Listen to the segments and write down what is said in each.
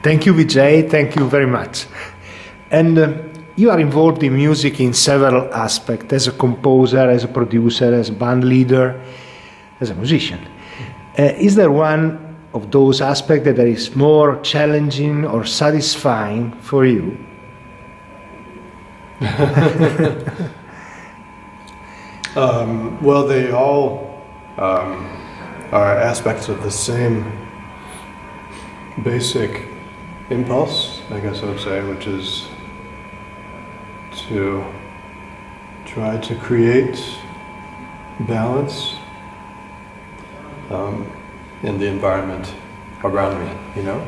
Thank you, Vijay. Thank you very much. And you are involved in music in several aspects, as a composer, as a producer, as a band leader, as a musician. Is there one of those aspects that is more challenging or satisfying for you? Well, they all are aspects of the same basic impulse, I guess I would say, which is to try to create balance in the environment around me, you know,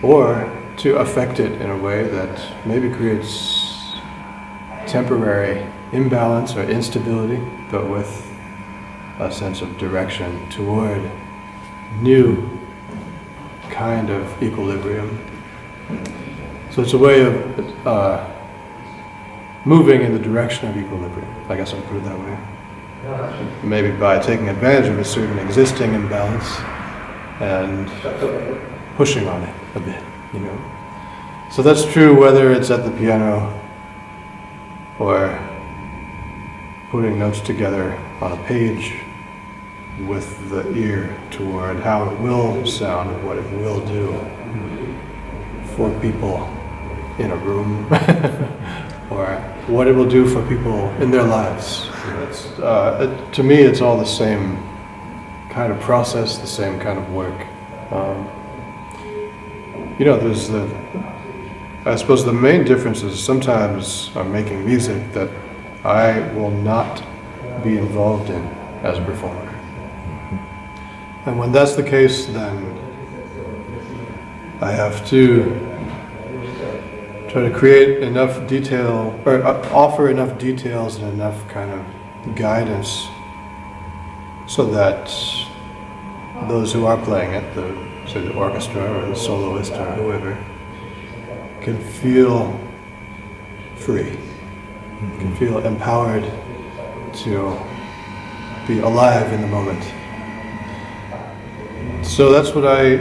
or to affect it in a way that maybe creates temporary imbalance or instability, but with a sense of direction toward new kind of equilibrium. So it's a way of moving in the direction of equilibrium, I guess I'll put it that way. Maybe by taking advantage of a certain existing imbalance and pushing on it a bit, you know. So that's true whether it's at the piano or putting notes together on a page with the ear toward how it will sound and what it will do for people in a room or what it will do for people in their lives. To me, it's all the same kind of process, the same kind of work. You know, there's I suppose the main difference is sometimes I'm making music that I will not be involved in as a performer. And when that's the case, then I have to try to create enough detail, or offer enough details and enough kind of guidance so that those who are playing it, say the orchestra or the soloist or whoever, can feel free, can feel empowered to be alive in the moment. So that's what I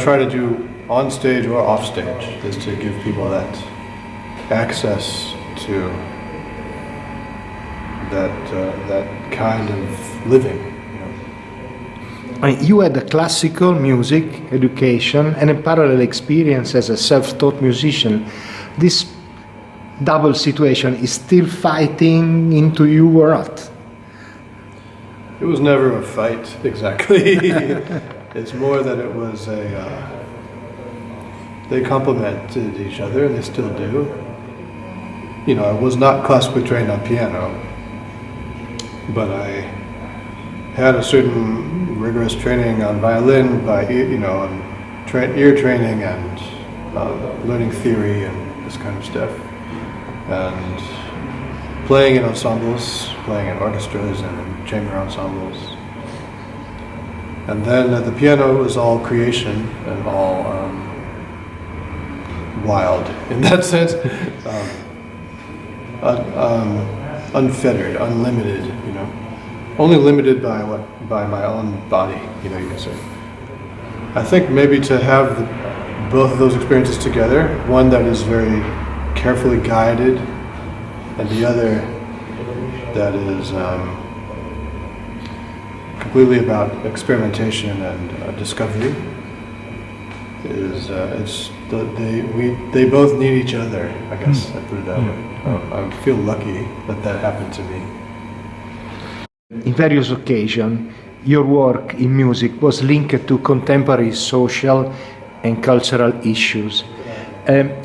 try to do on stage or off stage, is to give people that access to that kind of living. You had a classical music education and a parallel experience as a self-taught musician. This double situation is still fighting into you or not? It was never a fight, exactly. It's more that it was they complemented each other, and they still do. You know, I was not classically trained on piano, but I had a certain rigorous training on violin by ear training and learning theory and this kind of stuff, and playing in ensembles, playing in orchestras and in chamber ensembles. And then at the piano it was all creation and all wild in that sense, unfettered, unlimited, you know. Only limited by my own body, you know, you can say. I think maybe to have both of those experiences together, one that is very carefully guided, and the other that is completely about experimentation and discovery, is they both need each other, I guess. I put it that way. I feel lucky that happened to me. In various occasions, your work in music was linked to contemporary social and cultural issues.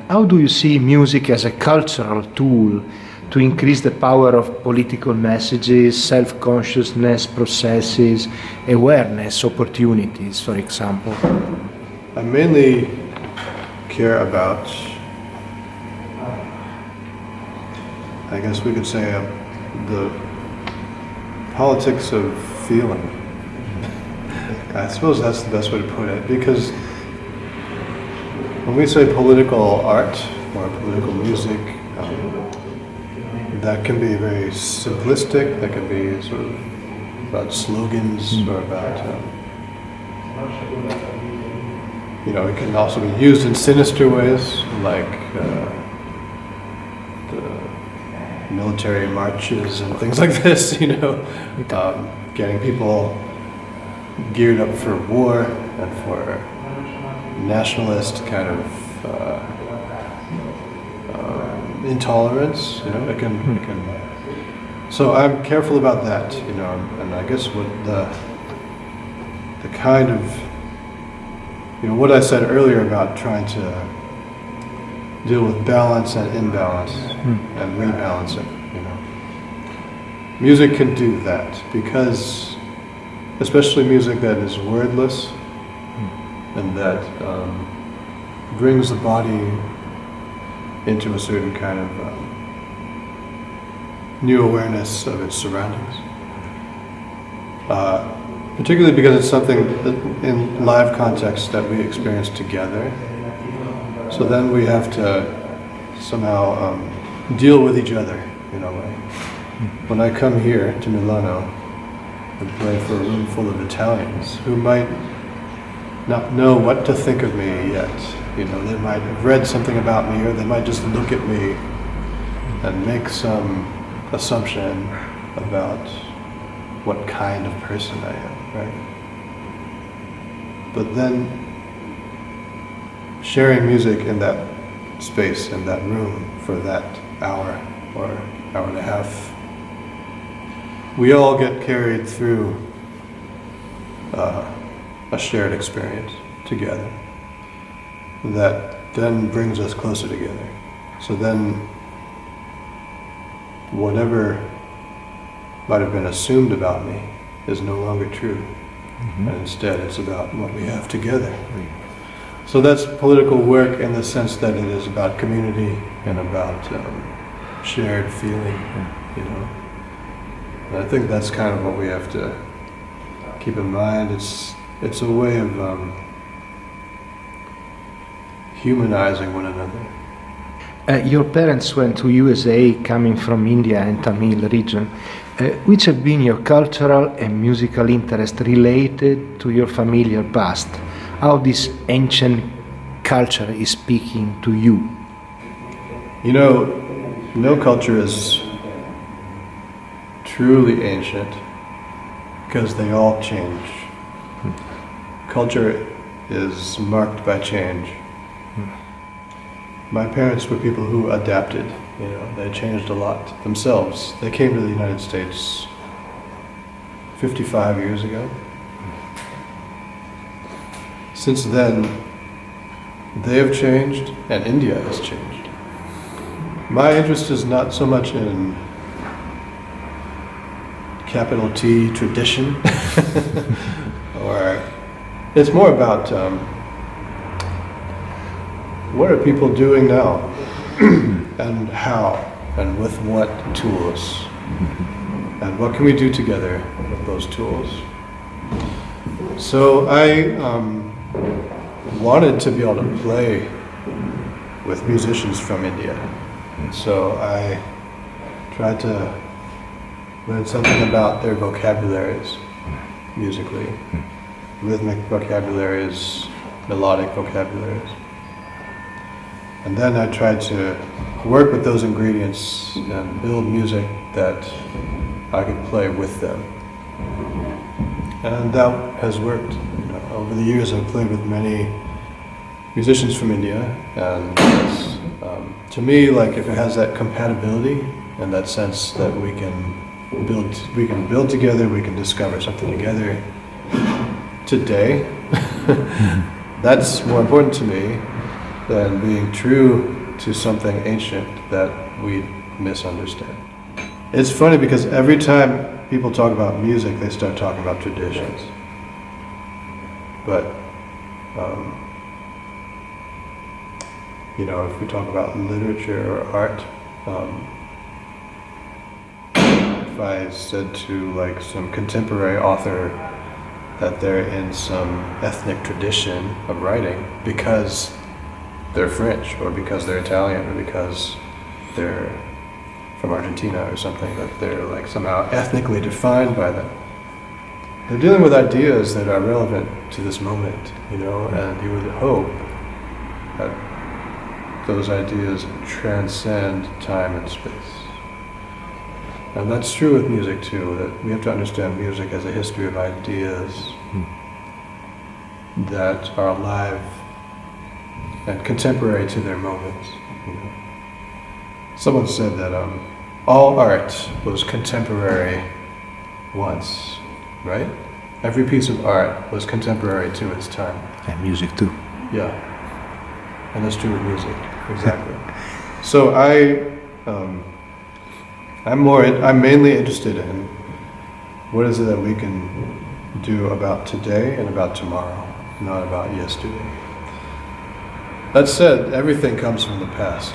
How do you see music as a cultural tool to increase the power of political messages, self-consciousness processes, awareness opportunities, for example? I mainly care about, I guess we could say, the politics of feeling. I suppose that's the best way to put it, because when we say political art or political music, that can be very simplistic, that can be sort of about slogans or about it can also be used in sinister ways, like the military marches and things like this, getting people geared up for war and for nationalist kind of intolerance, it can. So I'm careful about that, and I guess what the kind of, what I said earlier about trying to deal with balance and imbalance and rebalance it, Music can do that because, especially music that is wordless and that brings the body into a certain kind of new awareness of its surroundings. Particularly because it's something that in live context that we experience together. So then we have to somehow deal with each other in a way. When I come here to Milano and play for a room full of Italians who might not know what to think of me yet, they might have read something about me, or they might just look at me and make some assumption about what kind of person I am, right? But then sharing music in that space, in that room for that hour or hour and a half, we all get carried through a shared experience together that then brings us closer together. So then whatever might have been assumed about me is no longer true. And instead it's about what we have together. So that's political work in the sense that it is about community and about shared feeling, And I think that's kind of what we have to keep in mind. It's a way of humanizing one another. Your parents went to USA coming from India and Tamil region. Which have been your cultural and musical interests related to your familiar past? How this ancient culture is speaking to you? No culture is truly ancient because they all change. Culture is marked by change. My parents were people who adapted, they changed a lot themselves. They came to the United States 55 years ago. Since then, they have changed and India has changed. My interest is not so much in capital T tradition, or it's more about what are people doing now, and how, and with what tools, and what can we do together with those tools. So I wanted to be able to play with musicians from India. So I tried to learn something about their vocabularies musically, rhythmic vocabularies, melodic vocabularies. And then I tried to work with those ingredients and build music that I could play with them. And that has worked. Over the years I've played with many musicians from India, and to me, like, if it has that compatibility and that sense that we can build together, we can discover something together today, that's more important to me than being true to something ancient that we misunderstand. It's funny because every time people talk about music, they start talking about traditions. But, if we talk about literature or art, if I said to some contemporary author that they're in some ethnic tradition of writing because they're French, or because they're Italian, or because they're from Argentina or something, that they're somehow ethnically defined by them. they're dealing with ideas that are relevant to this moment, you know, and he would hope that those ideas transcend time and space. And that's true with music too, that we have to understand music as a history of ideas that are alive and contemporary to their moments. You know. Someone said that all art was contemporary once, right? Every piece of art was contemporary to its time. And music too. Yeah, and that's true with music, exactly. So I'm mainly interested in what is it that we can do about today and about tomorrow, not about yesterday. That said, everything comes from the past.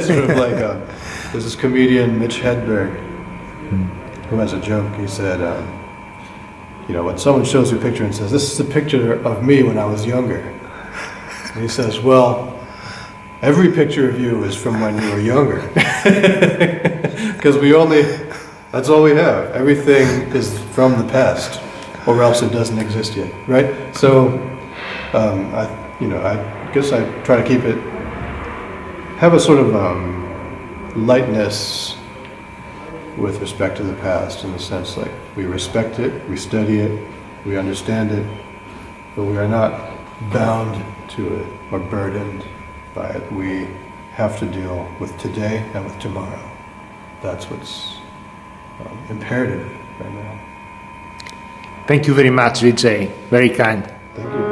Sort of like there's this comedian, Mitch Hedberg, who has a joke. He said, you know, when someone shows you a picture and says, "This is a picture of me when I was younger," and he says, "Well, every picture of you is from when you were younger." Because that's all we have. Everything is from the past, or else it doesn't exist yet, right? So, I guess I try to have a sort of lightness with respect to the past, in the sense like we respect it, we study it, we understand it, but we are not bound to it or burdened by it. We have to deal with today and with tomorrow. That's what's imperative right now. Thank you very much, Vijay. Very kind. Thank you.